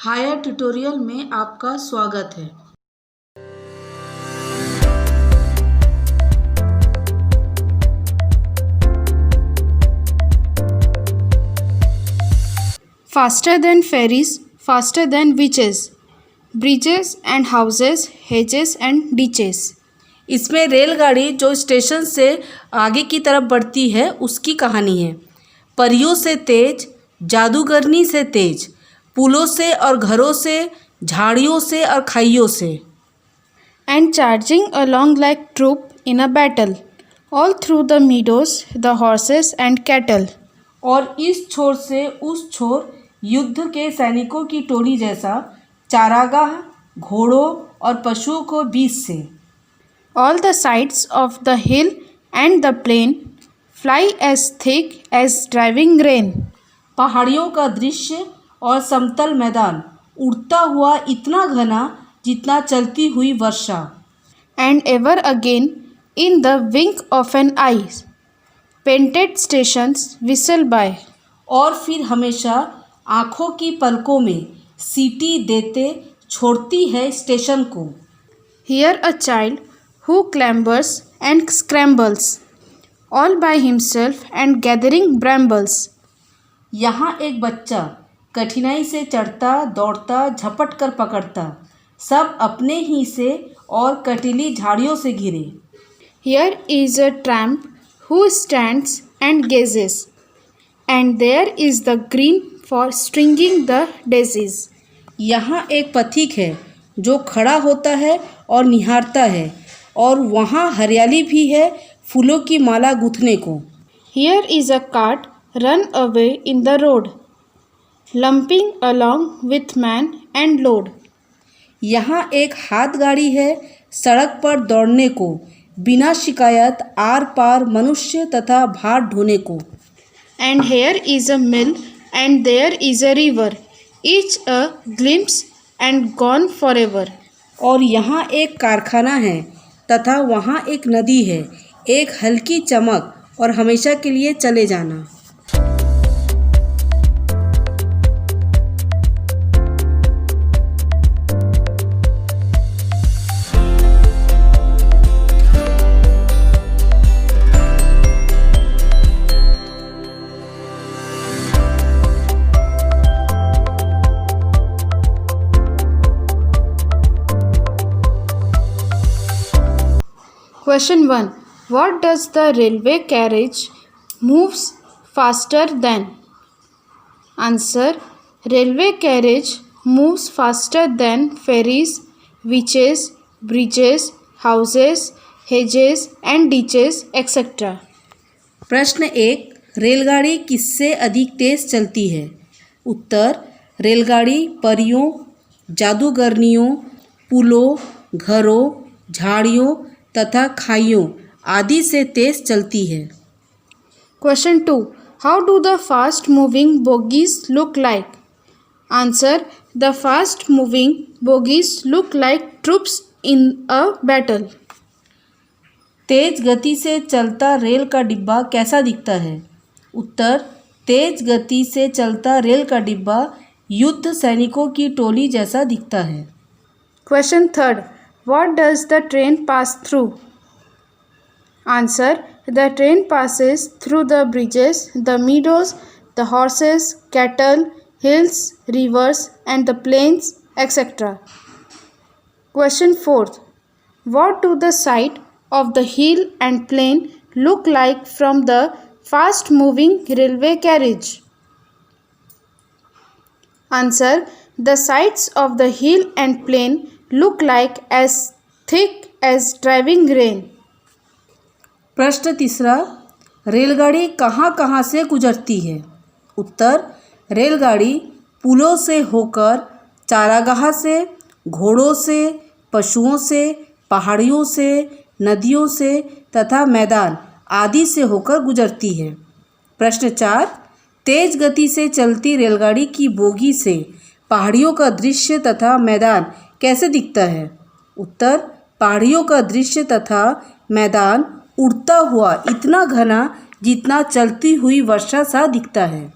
Higher tutorial में आपका स्वागत है। Faster than ferries, faster than witches, bridges and houses, hedges and ditches. इसमें रेलगाड़ी जो स्टेशन से आगे की तरफ बढ़ती है उसकी कहानी है। परियों से तेज, जादूगरनी से तेज, पुलों से और घरों से, झाड़ियों से और खाइयों से। And charging along like troop in a battle, all through the meadows, the horses and cattle. और इस छोर से उस छोर युद्ध के सैनिकों की टोली जैसा, चारागाह, घोड़ों और पशुओं को बीच से। All the sides of the hill and the plain fly as thick as driving rain. पहाड़ियों का दृश्य और समतल मैदान उड़ता हुआ इतना घना जितना चलती हुई वर्षा। And ever again in the wink of an eye, painted stations whistle by. और फिर हमेशा आँखों की पलकों में सीटी देते छोड़ती है स्टेशन को। Here a child who clambers and scrambles, all by himself and gathering brambles. यहाँ एक बच्चा कठिनाई से चढ़ता, दौड़ता, झपट कर पकड़ता, सब अपने ही से और कटीली झाड़ियों से घिरे। Here is a tramp who stands and gazes, and there is the green for stringing the daisies. यहाँ एक पथिक है जो खड़ा होता है और निहारता है, और वहाँ हरियाली भी है फूलों की माला गूंथने को। Here is a cart run away in the road, lumping along with man and load. यहाँ एक हाथ गाड़ी है सड़क पर दौड़ने को, बिना शिकायत आर पार मनुष्य तथा भार ढोने को। And here is a mill and there is a river, each a glimpse and gone forever. और यहाँ एक कारखाना है तथा वहाँ एक नदी है, एक हल्की चमक और हमेशा के लिए चले जाना। Question 1. What does the railway carriage moves faster than? Answer. Railway carriage moves faster than ferries, witches, bridges, houses, hedges and ditches, etc. प्रश्न 1. रेलगाड़ी किससे अधिक तेज चलती है? उत्तर. रेलगाड़ी परियों, जादूगरनियों, पुलों, घरों, झाड़ियों तथा खाइयों आदि से तेज चलती है। Question 2. How do the fast moving bogies look like? Answer. The fast moving bogies look like troops in a battle. तेज गति से चलता रेल का डिब्बा कैसा दिखता है? उत्तर. तेज गति से चलता रेल का डिब्बा युद्ध सैनिकों की टोली जैसा दिखता है। Question 3. What does the train pass through? Answer. The train passes through the bridges, the meadows, the horses, cattle, hills, rivers and the plains, etc. Question 4. What do the side of the hill and plain look like from the fast moving railway carriage? Answer. The sides of the hill and plain look like as thick as driving rain. प्रश्न 3. रेलगाड़ी कहाँ कहाँ से गुजरती है? उत्तर. रेलगाड़ी पुलों से होकर, चारागाह से, घोड़ों से, पशुओं से, पहाड़ियों से, नदियों से तथा मैदान आदि से होकर गुजरती है। प्रश्न 4. तेज गति से चलती रेलगाड़ी की बोगी से पहाड़ियों का दृश्य तथा मैदान कैसे दिखता है? उत्तर. पहाड़ियों का दृश्य तथा मैदान उड़ता हुआ इतना घना जितना चलती हुई वर्षा सा दिखता है।